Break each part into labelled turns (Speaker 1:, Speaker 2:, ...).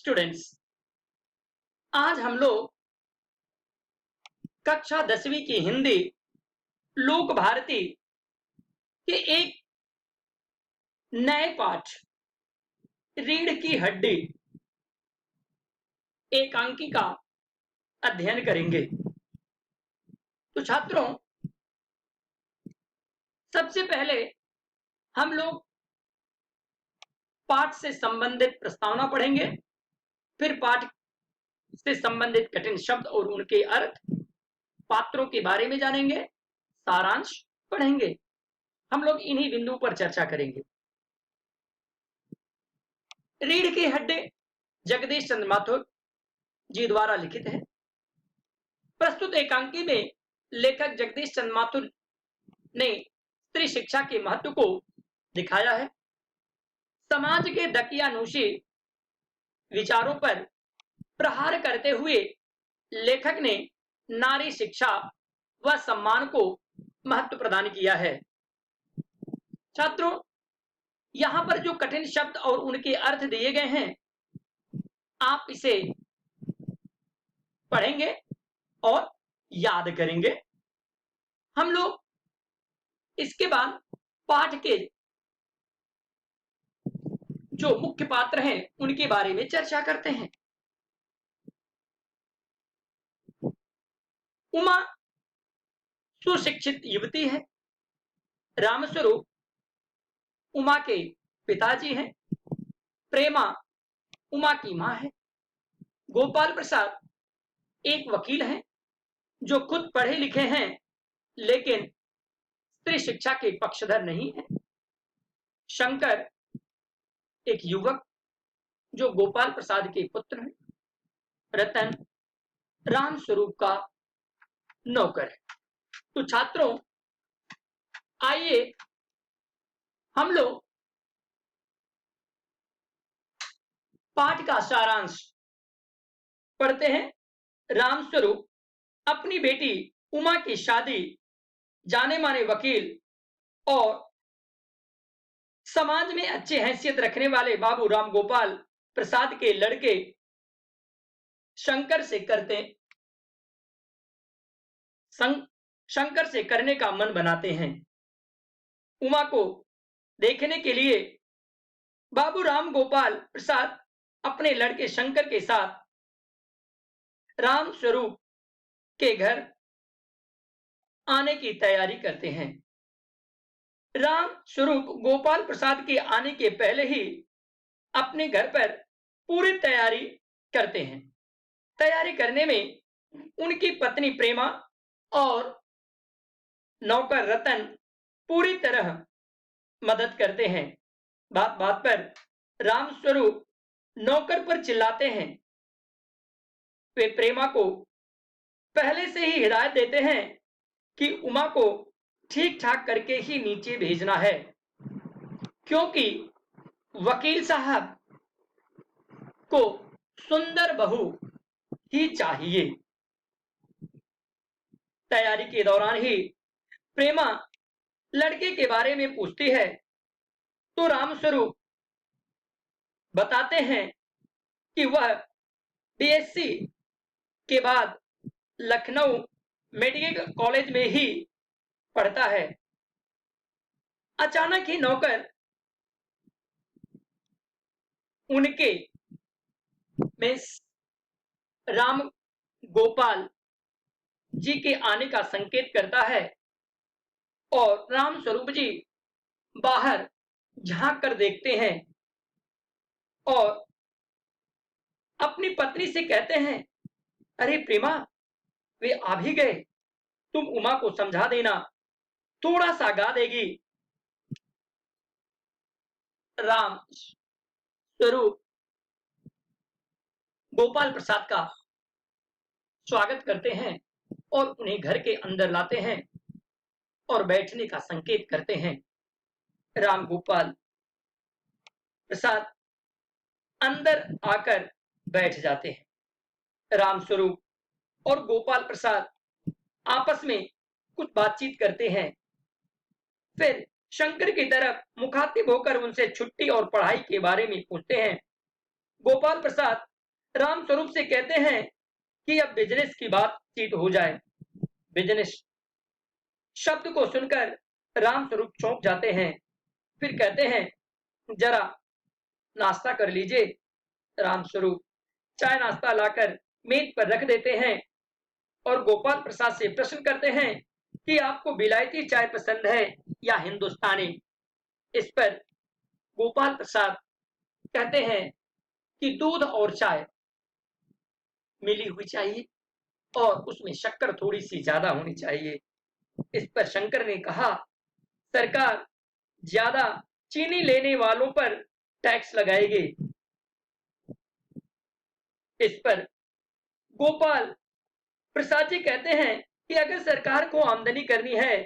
Speaker 1: Students, आज हम लोग कक्षा 10वीं की हिंदी लोक भारती के एक नए पाठ रीढ़ की हड्डी एकांकी का अध्ययन करेंगे। तो छात्रों, सबसे पहले हम लोग पाठ से संबंधित प्रस्तावना पढ़ेंगे, फिर पाठ से संबंधित कठिन शब्द और उनके अर्थ, पात्रों के बारे में जानेंगे, सारांश पढ़ेंगे। हम लोग इन्हीं बिंदु पर चर्चा करेंगे। रीढ़ की हड्डी जगदीश चंद्र माथुर जी द्वारा लिखित है। प्रस्तुत एकांकी में लेखक जगदीश चंद्र माथुर ने स्त्री शिक्षा के महत्व को दिखाया है। समाज के दकियानूशी विचारों पर प्रहार करते हुए लेखक ने नारी शिक्षा व सम्मान को महत्व प्रदान किया है। छात्रों, यहां पर जो कठिन शब्द और उनके अर्थ दिए गए हैं, आप इसे पढ़ेंगे और याद करेंगे। हम लोग इसके बाद पाठ के जो मुख्य पात्र हैं उनके बारे में चर्चा करते हैं। उमा सुशिक्षित युवती है। रामस्वरूप उमा के पिताजी हैं। प्रेमा उमा की मां है। गोपाल प्रसाद एक वकील हैं जो खुद पढ़े लिखे हैं लेकिन स्त्री शिक्षा के पक्षधर नहीं है। शंकर एक युवक जो गोपाल प्रसाद के पुत्र हैं। रतन रामस्वरूप का नौकर है। तो छात्रों, आइए हम लोग पाठ का सारांश पढ़ते हैं। रामस्वरूप अपनी बेटी उमा की शादी जाने माने वकील और समाज में अच्छी हैसियत रखने वाले बाबू राम गोपाल प्रसाद के लड़के शंकर से करने का मन बनाते हैं। उमा को देखने के लिए बाबू राम गोपाल प्रसाद अपने लड़के शंकर के साथ रामस्वरूप के घर आने की तैयारी करते हैं। रामस्वरूप गोपाल प्रसाद के आने के पहले ही अपने घर पर पूरी तैयारी करते हैं। तैयारी करने में उनकी पत्नी प्रेमा और नौकर रतन पूरी तरह मदद करते हैं। बात बात पर रामस्वरूप नौकर पर चिल्लाते हैं। वे प्रेमा को पहले से ही हिदायत देते हैं कि उमा को ठीक ठाक करके ही नीचे भेजना है, क्योंकि वकील साहब को सुंदर बहू ही चाहिए। तैयारी के दौरान ही प्रेमा लड़के के बारे में पूछती है तो रामस्वरूप बताते हैं कि वह बीएससी के बाद लखनऊ मेडिकल कॉलेज में ही पढ़ता है। अचानक ही नौकर उनके में राम गोपाल जी के आने का संकेत करता है और रामस्वरूप जी बाहर झांक कर देखते हैं और अपनी पत्नी से कहते हैं, अरे प्रेमा, वे आ भी गए, तुम उमा को समझा देना, थोड़ा सा गा देगी। रामस्वरूप गोपाल प्रसाद का स्वागत करते हैं और उन्हें घर के अंदर लाते हैं और बैठने का संकेत करते हैं। राम गोपाल प्रसाद अंदर आकर बैठ जाते हैं। रामस्वरूप और गोपाल प्रसाद आपस में कुछ बातचीत करते हैं। फिर शंकर की तरफ मुखातिब होकर उनसे छुट्टी और पढ़ाई के बारे में पूछते हैं। गोपाल प्रसाद रामस्वरूप से कहते हैं कि अब बिजनेस की बातचीत हो जाए। बिजनेस शब्द को सुनकर रामस्वरूप चौंक जाते हैं। फिर कहते हैं, जरा नाश्ता कर लीजिए। रामस्वरूप चाय नाश्ता लाकर मेज पर रख देते हैं और गोपाल प्रसाद से प्रश्न करते हैं कि आपको विलायती चाय पसंद है या हिंदुस्तानी। इस पर गोपाल प्रसाद कहते हैं कि दूध और चाय मिली हुई चाहिए और उसमें शक्कर थोड़ी सी ज्यादा होनी चाहिए। इस पर शंकर ने कहा, सरकार ज्यादा चीनी लेने वालों पर टैक्स लगाएगी। इस पर गोपाल प्रसाद जी कहते हैं कि अगर सरकार को आमदनी करनी है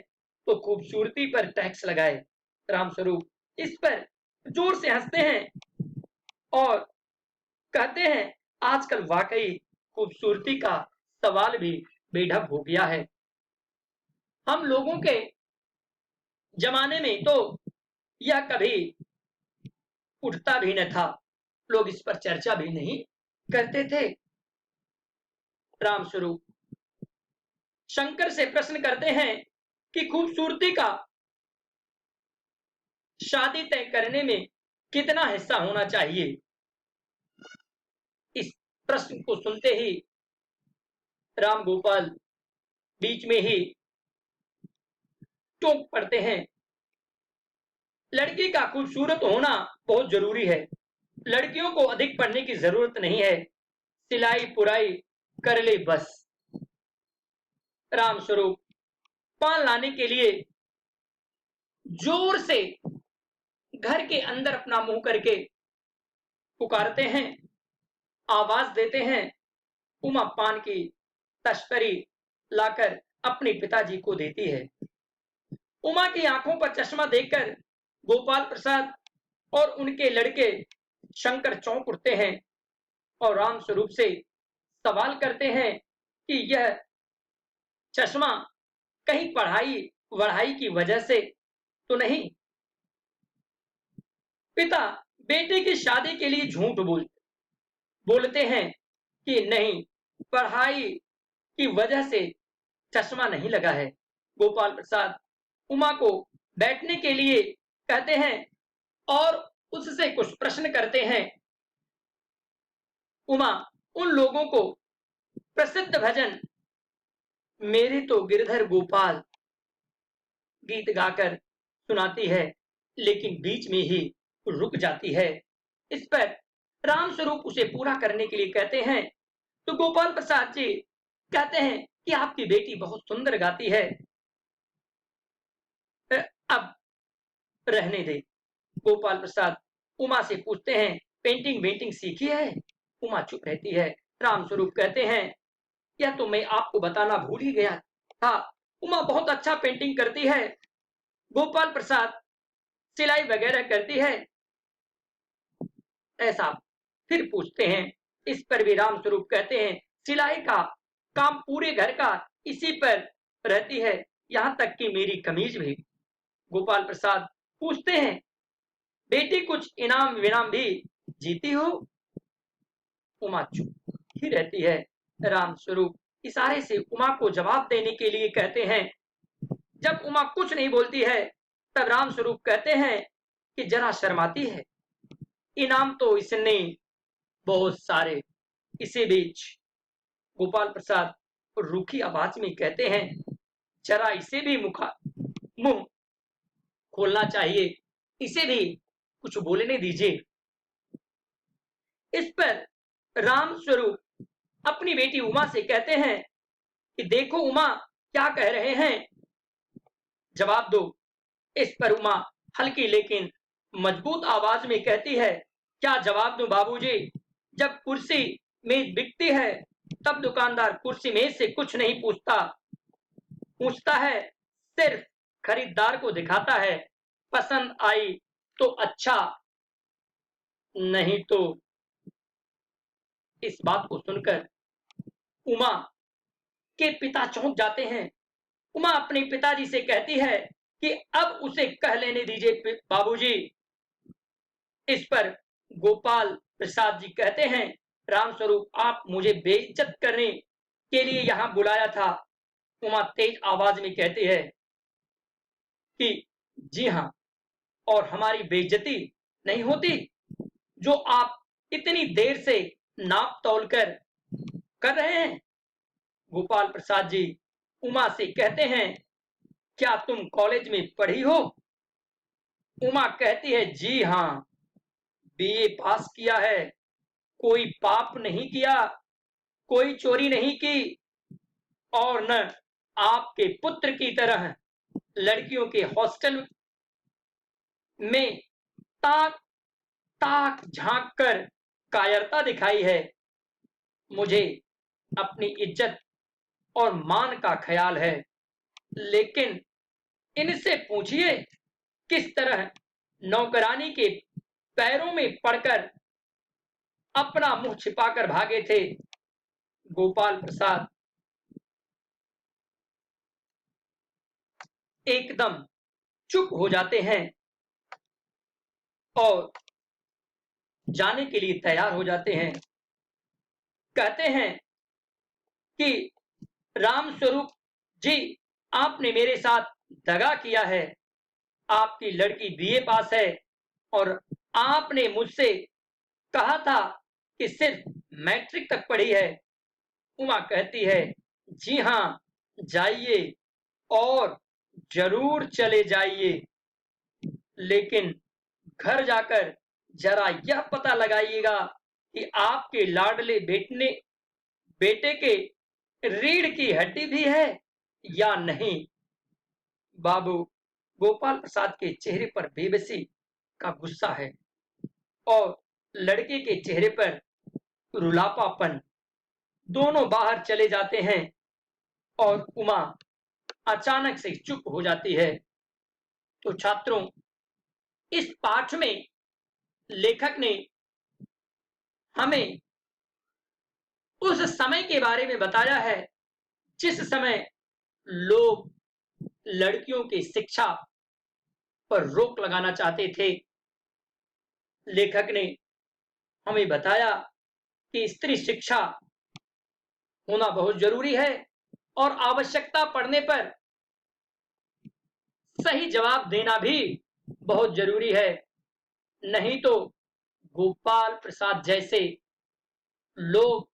Speaker 1: तो खूबसूरती पर टैक्स लगाए। रामस्वरूप इस पर जोर से हंसते हैं और कहते हैं, आजकल वाकई खूबसूरती का सवाल भी बेढब हो गया है। हम लोगों के जमाने में तो यह कभी उठता भी न था, लोग इस पर चर्चा भी नहीं करते थे। रामस्वरूप शंकर से प्रश्न करते हैं कि खूबसूरती का शादी तय करने में कितना हिस्सा होना चाहिए। इस प्रश्न को सुनते ही राम गोपाल बीच में ही टोक पड़ते हैं। लड़की का खूबसूरत होना बहुत जरूरी है। लड़कियों को अधिक पढ़ने की जरूरत नहीं है, सिलाई पुराई कर ले बस। रामस्वरूप पान लाने के लिए जोर से घर के अंदर अपना मुंह करके पुकारते हैं, आवाज देते हैं। उमा पान की तश्तरी लाकर अपने पिताजी को देती है। उमा की आंखों पर चश्मा देखकर गोपाल प्रसाद और उनके लड़के शंकर चौंक उठते हैं और रामस्वरूप से सवाल करते हैं कि यह चश्मा कहीं पढ़ाई वढ़ाई की वजह से तो नहीं। पिता बेटे की शादी के लिए झूठ बोलते हैं कि नहीं, पढ़ाई की वजह से चश्मा नहीं लगा है। गोपाल प्रसाद उमा को बैठने के लिए कहते हैं और उससे कुछ प्रश्न करते हैं। उमा उन लोगों को प्रसिद्ध भजन मेरे तो गिरधर गोपाल गीत गाकर सुनाती है, लेकिन बीच में ही रुक जाती है। इस पर रामस्वरूप उसे पूरा करने के लिए कहते हैं तो गोपाल प्रसाद जी कहते हैं कि आपकी बेटी बहुत सुंदर गाती है, अब रहने दे। गोपाल प्रसाद उमा से पूछते हैं, पेंटिंग वेंटिंग सीखी है? उमा चुप रहती है। रामस्वरूप कहते हैं, यह तो मैं आपको बताना भूल ही गया था, उमा बहुत अच्छा पेंटिंग करती है। गोपाल प्रसाद सिलाई वगैरह करती है, ऐसा फिर पूछते हैं। इस पर भी रामस्वरूप कहते हैं, सिलाई का काम पूरे घर का इसी पर रहती है, यहां तक कि मेरी कमीज भी। गोपाल प्रसाद पूछते हैं, बेटी कुछ इनाम विनाम भी जीती हो? उमा चुप ही रहती है। रामस्वरूप इशारे से उमा को जवाब देने के लिए कहते हैं। जब उमा कुछ नहीं बोलती है तब रामस्वरूप कहते हैं कि जरा शर्माती है, इनाम तो इसने बहुत सारे। इसी बीच गोपाल प्रसाद रूखी आवाज में कहते हैं, जरा इसे भी मुंह खोलना चाहिए, इसे भी कुछ बोलने दीजिए। इस पर रामस्वरूप अपनी बेटी उमा से कहते हैं कि देखो उमा क्या कह रहे हैं, जवाब दो। इस पर उमा हल्की लेकिन मजबूत आवाज में कहती है, क्या जवाब दूं बाबूजी? जब कुर्सी मेज बिकती है तब दुकानदार कुर्सी मेज से कुछ नहीं पूछता है, सिर्फ खरीदार को दिखाता है, पसंद आई तो अच्छा, नहीं तो। इस बात को सुनकर उमा के पिता चौंक जाते हैं। उमा अपने पिताजी से कहती है कि अब उसे कह लेने दीजिए बाबूजी। इस पर गोपाल प्रसाद जी कहते हैं रामस्वरूप आप मुझे बेइज्जत करने के लिए यहाँ बुलाया था। उमा तेज आवाज में कहती है कि जी हाँ, और हमारी बेइज्जती नहीं होती जो आप इतनी देर से नाप तौल कर रहे हैं। गोपाल प्रसाद जी उमा से कहते हैं, क्या तुम कॉलेज में पढ़ी हो? उमा कहती है, जी हाँ, बीए पास किया है, कोई पाप नहीं किया, कोई चोरी नहीं की, और न आपके पुत्र की तरह लड़कियों के हॉस्टल में ताक ताक झांक कर कायरता दिखाई है। मुझे अपनी इज्जत और मान का ख्याल है, लेकिन इनसे पूछिए किस तरह नौकरानी के पैरों में पड़कर अपना मुंह छिपाकर भागे थे। गोपाल प्रसाद एकदम चुप हो जाते हैं और जाने के लिए तैयार हो जाते हैं। कहते हैं कि रामस्वरूप जी, आपने मेरे साथ दगा किया है। आपकी लड़की बीए पास है और आपने मुझसे कहा था कि सिर्फ मैट्रिक तक पढ़ी है। उमा कहती है, जी हाँ, जाइए और जरूर चले जाइए, लेकिन घर जाकर जरा यह पता लगाइएगा कि आपके लाडले बेटे के रीढ़ की हड्डी भी है या नहीं। बाबू गोपाल प्रसाद के चेहरे पर बेबसी का गुस्सा है और लड़के के चेहरे पर रुलापापन। दोनों बाहर चले जाते हैं और उमा अचानक से चुप हो जाती है। तो छात्रों, इस पाठ में लेखक ने हमें उस समय के बारे में बताया है जिस समय लोग लड़कियों की शिक्षा पर रोक लगाना चाहते थे। लेखक ने हमें बताया कि स्त्री शिक्षा होना बहुत जरूरी है और आवश्यकता पड़ने पर सही जवाब देना भी बहुत जरूरी है। नहीं तो गोपाल प्रसाद जैसे लोग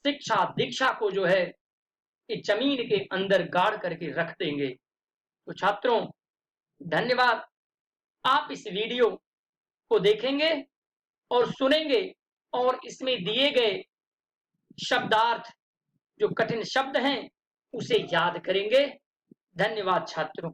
Speaker 1: शिक्षा दीक्षा को जो है कि जमीन के अंदर गाड़ करके रख देंगे। तो छात्रों, धन्यवाद। आप इस वीडियो को देखेंगे और सुनेंगे और इसमें दिए गए शब्दार्थ जो कठिन शब्द हैं उसे याद करेंगे। धन्यवाद छात्रों।